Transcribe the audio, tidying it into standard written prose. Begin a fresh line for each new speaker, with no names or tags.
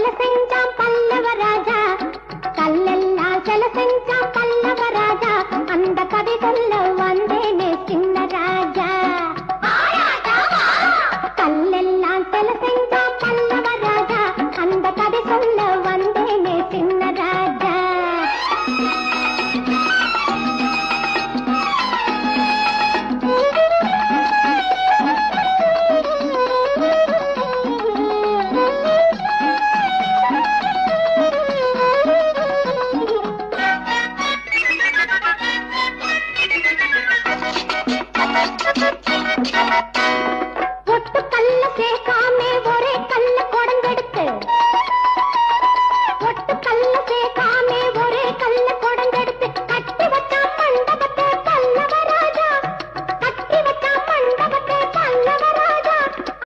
சில செஞ்சான் பல்லவ ராஜா, கல்லெல்லாம் சில செஞ்சான் பல்லவ ராஜா. அந்த கதை சொல்ல வந்தேனே சின்ன ராஜா. கல்லெல்லாம் சில செஞ்சான் பல்லவ ராஜா, அந்த கதை சொல்ல வந்தேனே சின்ன ராஜா. ஒட்டு கல்ல சேர்க்க